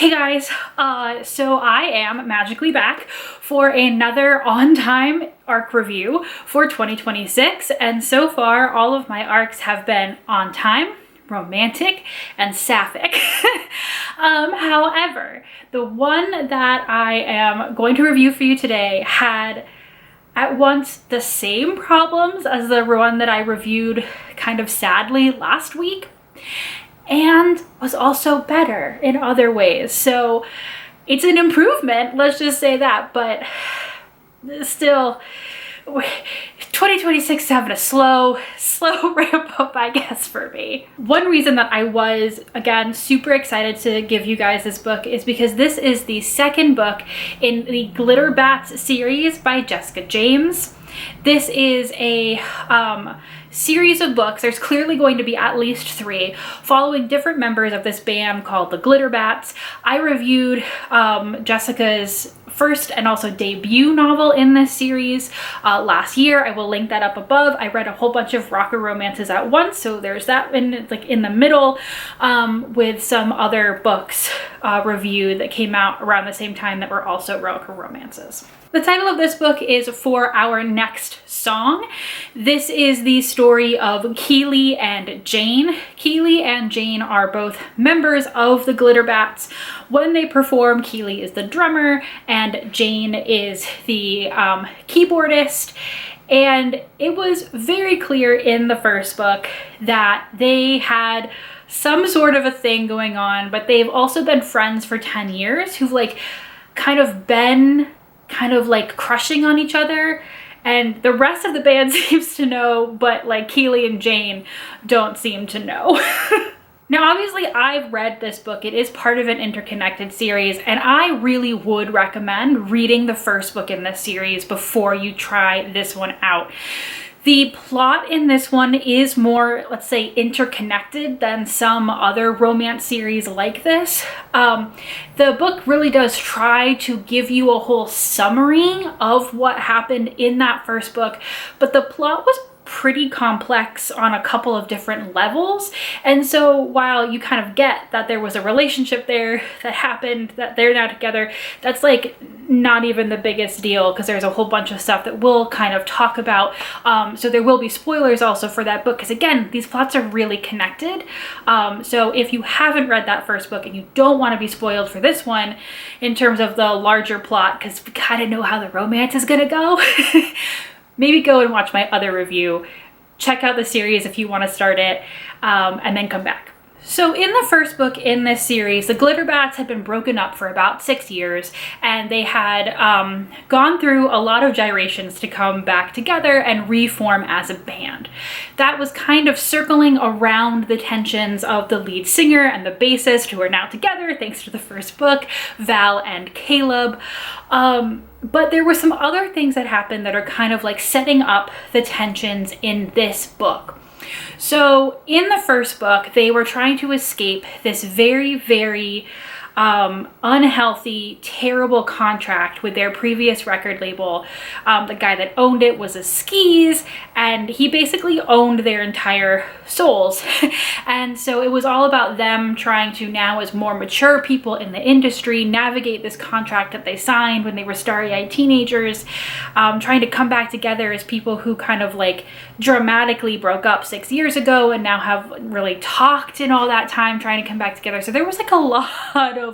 Hey guys, so I am magically back for another on-time arc review for 2026, and so far all of my arcs have been on time, romantic, and sapphic. However, the one that I am going to review for you today had at once the same problems as the one that I reviewed kind of sadly last week, and was also better in other ways. So it's an improvement, let's just say that, but still 2026 is having a slow ramp up, I guess, for me. One reason that I was, again, super excited to give you guys this book is because this is the second book in the Glitter Bats series by Jessica James. This is a series of books. There's clearly going to be at least 3 following different members of this band called the Glitter Bats. I reviewed Jessica's first and also debut novel in this series last year. I will link that up above. I read a whole bunch of rocker romances at once, so there's that in the middle, with some other books reviewed that came out around the same time that were also rocker romances. The title of this book is For Our Next Song. This is the story of Keely and Jane. Keely and Jane are both members of the Glitter Bats. When they perform, Keely is the drummer and Jane is the keyboardist. And it was very clear in the first book that they had some sort of a thing going on, but they've also been friends for 10 years who've been crushing on each other, and the rest of the band seems to know, but Keely and Jane don't seem to know. Now, obviously, I've read this book. It is part of an interconnected series, and I really would recommend reading the first book in this series before you try this one out. The plot in this one is more, let's say, interconnected than some other romance series like this. The book really does try to give you a whole summary of what happened in that first book, but the plot was pretty complex on a couple of different levels. And so while you kind of get that there was a relationship there that happened, that they're now together, that's not even the biggest deal, because there's a whole bunch of stuff that we'll kind of talk about. So there will be spoilers also for that book, because again, these plots are really connected. So if you haven't read that first book and you don't want to be spoiled for this one in terms of the larger plot, because we kind of know how the romance is gonna go, maybe go and watch my other review. Check out the series if you want to start it, and then come back. So in the first book in this series, the Glitter Bats had been broken up for about 6 years, and they had gone through a lot of gyrations to come back together and reform as a band. That was kind of circling around the tensions of the lead singer and the bassist, who are now together thanks to the first book, Val and Caleb. But there were some other things that happened that are kind of setting up the tensions in this book. So in the first book, they were trying to escape this very, very unhealthy, terrible contract with their previous record label. The guy that owned it was a skis, and he basically owned their entire souls. And so it was all about them trying to now, as more mature people in the industry, navigate this contract that they signed when they were starry-eyed teenagers, trying to come back together as people who kind of dramatically broke up 6 years ago and now have really talked in all that time trying to come back together. So there was a lot of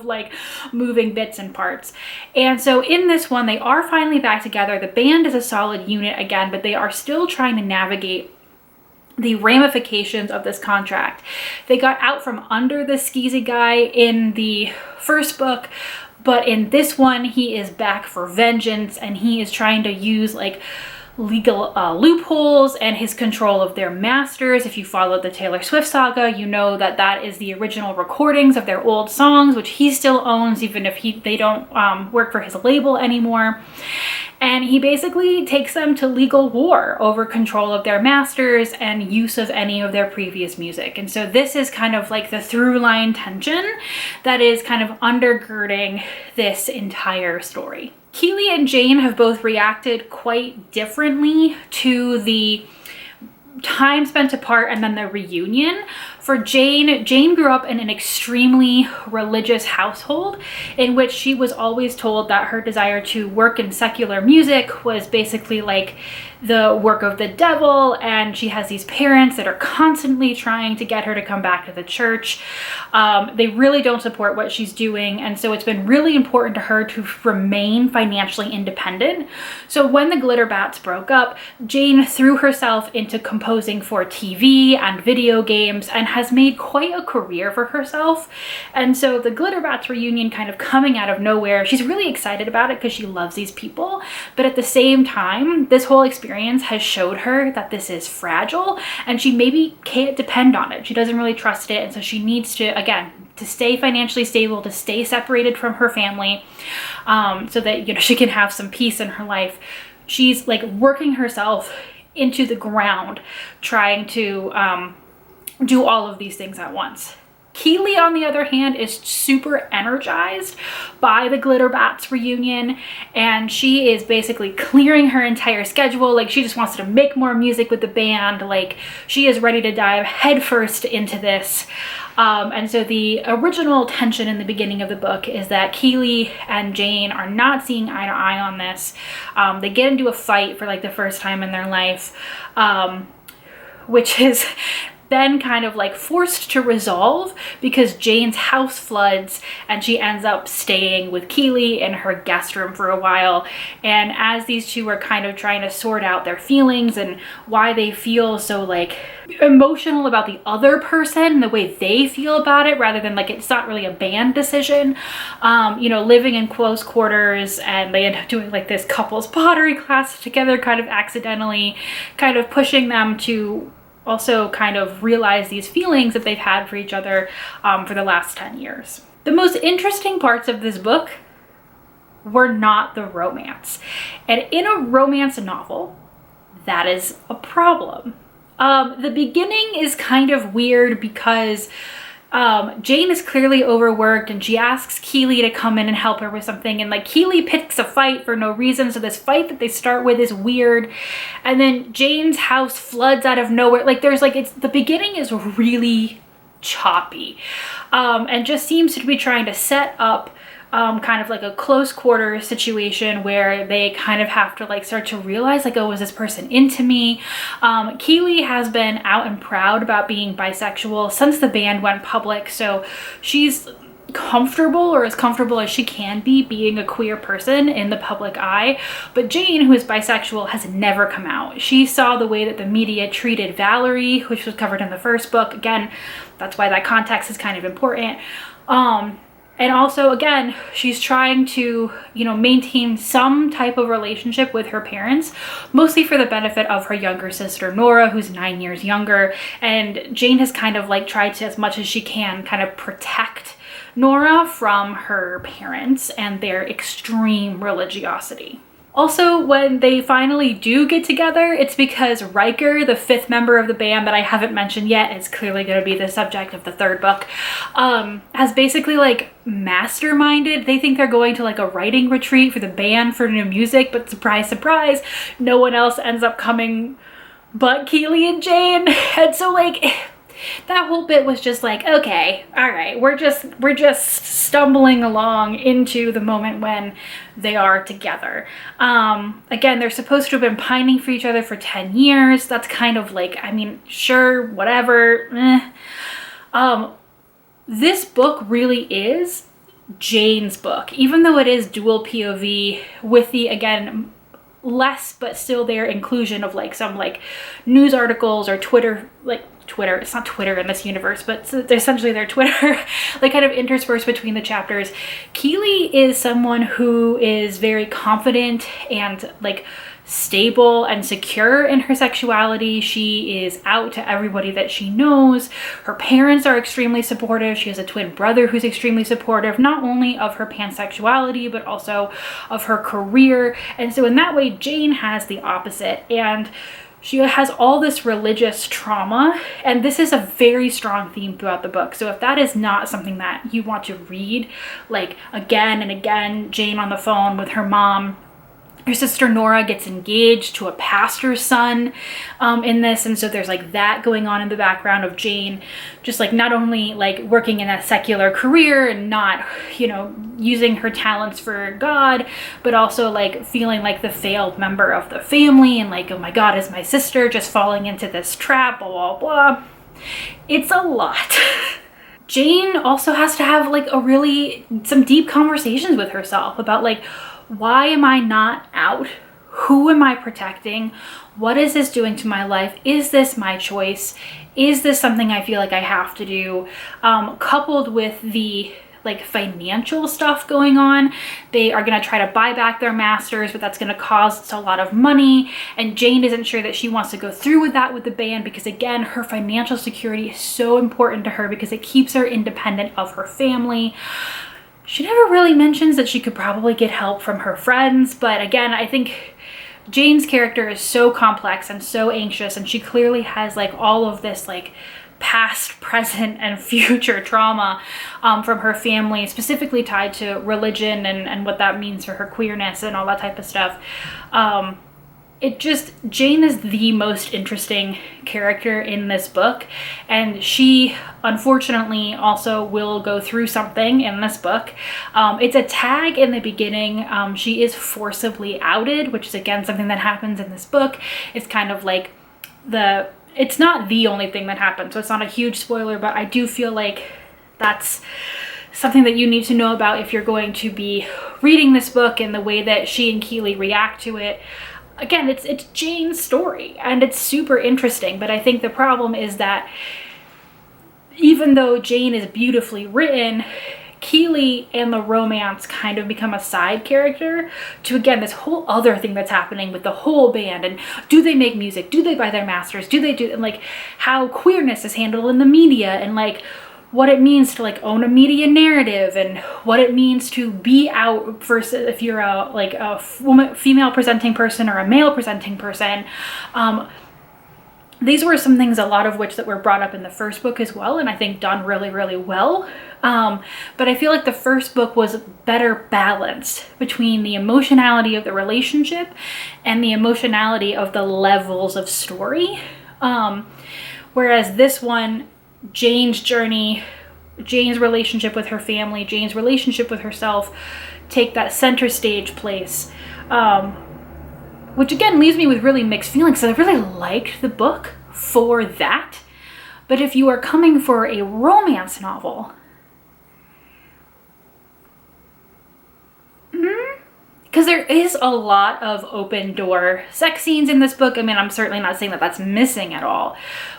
moving bits and parts. And so in this one, they are finally back together. The band is a solid unit again, but they are still trying to navigate the ramifications of this contract. They got out from under the skeezy guy in the first book, but in this one, he is back for vengeance, and he is trying to use legal loopholes and his control of their masters. If you followed the Taylor Swift saga, you know that that is the original recordings of their old songs, which he still owns, even if they don't work for his label anymore. And he basically takes them to legal war over control of their masters and use of any of their previous music. And so this is kind of the through line tension that is kind of undergirding this entire story. Keely and Jane have both reacted quite differently to the time spent apart and then the reunion. For Jane grew up in an extremely religious household in which she was always told that her desire to work in secular music was basically like the work of the devil, and she has these parents that are constantly trying to get her to come back to the church. They really don't support what she's doing, and so it's been really important to her to remain financially independent. So when the Glitterbats broke up, Jane threw herself into composing for TV and video games and has made quite a career for herself. And so the Glitterbats reunion kind of coming out of nowhere, she's really excited about it because she loves these people, but at the same time, this whole experience has showed her that this is fragile and she maybe can't depend on it. She doesn't really trust it, and so she needs to, again, to stay financially stable, to stay separated from her family, so that, you know, she can have some peace in her life. She's like working herself into the ground, trying to do all of these things at once. Keely, on the other hand, is super energized by the Glitterbats reunion, and she is basically clearing her entire schedule. Like, she just wants to make more music with the band. Like, she is ready to dive headfirst into this. And so the original tension in the beginning of the book is that Keely and Jane are not seeing eye to eye on this. They get into a fight for like the first time in their life, which is then kind of like forced to resolve because Jane's house floods and she ends up staying with Keely in her guest room for a while. And as these two are kind of trying to sort out their feelings and why they feel so like emotional about the other person, the way they feel about it, rather than like it's not really a band decision, you know, living in close quarters, and they end up doing like this couples pottery class together kind of accidentally, kind of pushing them to also kind of realize these feelings that they've had for each other for the last 10 years. The most interesting parts of this book were not the romance. And in a romance novel, that is a problem. The beginning is kind of weird because Jane is clearly overworked and she asks Keely to come in and help her with something, and like Keely picks a fight for no reason, so this fight that they start with is weird, and then Jane's house floods out of nowhere. Like, there's like, it's, the beginning is really choppy, and just seems to be trying to set up kind of like a close quarter situation where they kind of have to like start to realize like, oh, is this person into me? Keely has been out and proud about being bisexual since the band went public, so she's comfortable, or as comfortable as she can be, being a queer person in the public eye. But Jane, who is bisexual, has never come out. She saw the way that the media treated Valerie, which was covered in the first book. Again, that's why that context is kind of important. And also, again, she's trying to, you know, maintain some type of relationship with her parents, mostly for the benefit of her younger sister, Nora, who's 9 years younger. And Jane has kind of like tried to, as much as she can, kind of protect Nora from her parents and their extreme religiosity. Also, when they finally do get together, it's because Riker, the 5th member of the band that I haven't mentioned yet, is clearly going to be the subject of the 3rd book, has basically like masterminded. They think they're going to like a writing retreat for the band for new music, but surprise, surprise, no one else ends up coming but Keely and Jane. And so like, that whole bit was just like, okay, all right, we're just stumbling along into the moment when they are together. Again, they're supposed to have been pining for each other for 10 years. That's kind of like, I mean, sure, whatever. This book really is Jane's book, even though it is dual POV with the, again, less but still there inclusion of like some like news articles or Twitter, it's not Twitter in this universe, but essentially their Twitter, like kind of interspersed between the chapters. Keely is someone who is very confident and like stable and secure in her sexuality. She is out to everybody that she knows. Her parents are extremely supportive. She has a twin brother who's extremely supportive, not only of her pansexuality, but also of her career. And so in that way, Jane has the opposite. And she has all this religious trauma, and this is a very strong theme throughout the book. So if that is not something that you want to read, like again and again, Jane on the phone with her mom, Her sister Nora gets engaged to a pastor's son in this, and so there's like that going on in the background of Jane just like not only like working in a secular career and not, you know, using her talents for God, but also like feeling like the failed member of the family and like, oh my God, is my sister just falling into this trap, blah, blah, blah. It's a lot. Jane also has to have like some deep conversations with herself about like, why am I not out? Who am I protecting? What is this doing to my life? Is this my choice? Is this something I feel like I have to do? Coupled with the like financial stuff going on. They are going to try to buy back their masters, but that's going to cost a lot of money. And Jane isn't sure that she wants to go through with that with the band because, again, her financial security is so important to her because it keeps her independent of her family. She never really mentions that she could probably get help from her friends, but again, I think Jane's character is so complex and so anxious, and she clearly has like all of this like past, present, and future trauma from her family, specifically tied to religion and what that means for her queerness and all that type of stuff. Jane is the most interesting character in this book, and she unfortunately also will go through something in this book. It's a tag in the beginning. She is forcibly outed, which is again something that happens in this book. It's kind of like it's not the only thing that happens, so it's not a huge spoiler, but I do feel like that's something that you need to know about if you're going to be reading this book and the way that she and Keeley react to it. Again, it's Jane's story, and it's super interesting, but I think the problem is that even though Jane is beautifully written, Keeley and the romance kind of become a side character to, again, this whole other thing that's happening with the whole band, and do they make music? Do they buy their masters? Do they do, and like how queerness is handled in the media, and like what it means to like own a media narrative, and what it means to be out versus if you're a female presenting person or a male presenting person. These were some things, a lot of which that were brought up in the first book as well, and I think done really, really well. But I feel like the first book was better balanced between the emotionality of the relationship and the emotionality of the levels of story. Whereas this one, Jane's journey, Jane's relationship with her family, Jane's relationship with herself take that center stage place, which again leaves me with really mixed feelings. So I really liked the book for that, but if you are coming for a romance novel, because there is a lot of open door sex scenes in this book. I mean, I'm certainly not saying that that's missing at all,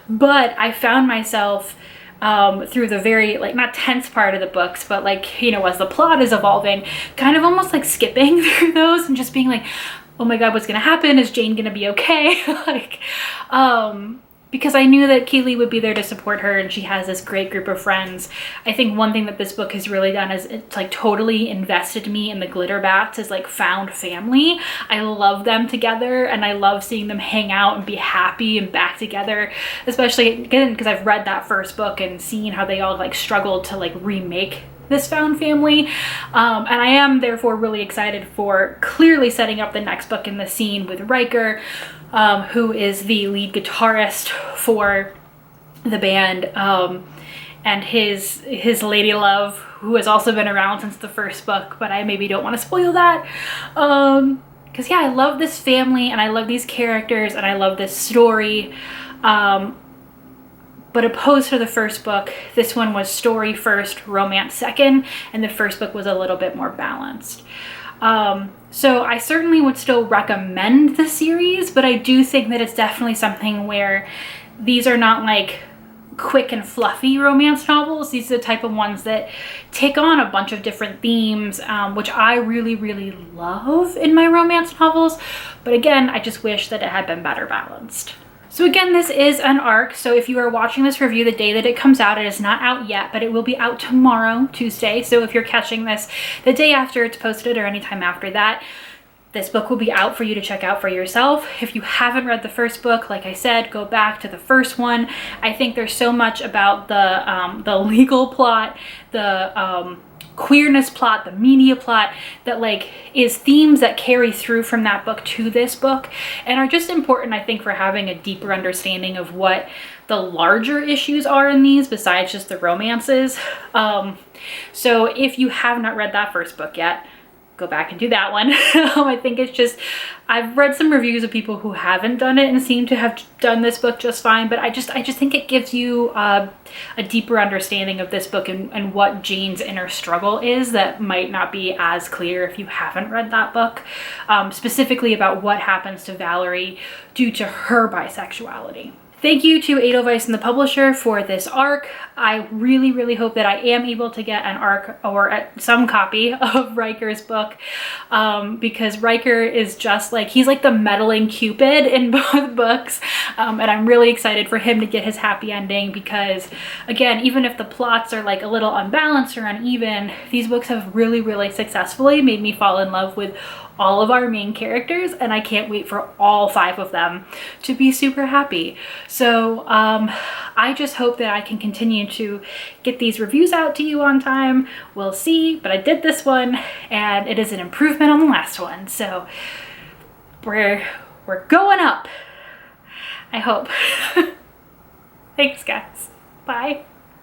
but I found myself through the very, like, not tense part of the books, but like, you know, as the plot is evolving, kind of almost like skipping through those and just being like, oh my God, what's gonna happen? Is Jane gonna be okay? Like, because I knew that Keeley would be there to support her, and she has this great group of friends. I think one thing that this book has really done is it's like totally invested me in the Glitterbats as like found family. I love them together, and I love seeing them hang out and be happy and back together, especially again because I've read that first book and seen how they all like struggled to like remake this found family. And I am therefore really excited for clearly setting up the next book in the scene with Riker, who is the lead guitarist for the band, and his lady love, who has also been around since the first book, but I maybe don't want to spoil that. Because yeah, I love this family, and I love these characters, and I love this story. But opposed to the first book, this one was story first, romance second, and the first book was a little bit more balanced. So I certainly would still recommend the series, but I do think that it's definitely something where these are not like quick and fluffy romance novels. These are the type of ones that take on a bunch of different themes, which I really, really love in my romance novels. But again, I just wish that it had been better balanced. So again, this is an arc, so if you are watching this review the day that it comes out, it is not out yet, but it will be out tomorrow, Tuesday. So if you're catching this the day after it's posted or anytime after that, this book will be out for you to check out for yourself. If you haven't read the first book, like I said, go back to the first one. I think there's so much about the legal plot, the queerness plot, the media plot, that like is themes that carry through from that book to this book and are just important, I think, for having a deeper understanding of what the larger issues are in these besides just the romances. So if you have not read that first book yet, go back and do that one. I think it's just, I've read some reviews of people who haven't done it and seem to have done this book just fine, but I just think it gives you a deeper understanding of this book and what Jane's inner struggle is that might not be as clear if you haven't read that book, specifically about what happens to Valerie due to her bisexuality. Thank you to Edelweiss and the publisher for this arc. I really, really hope that I am able to get an arc or some copy of Riker's book, because Riker is just like, he's like the meddling Cupid in both books. And I'm really excited for him to get his happy ending because, again, even if the plots are like a little unbalanced or uneven, these books have really, really successfully made me fall in love with all of our main characters, and I can't wait for all 5 of them to be super happy. So I just hope that I can continue to get these reviews out to you on time. We'll see, but I did this one and it is an improvement on the last one. So we're going up, I hope. Thanks guys, bye.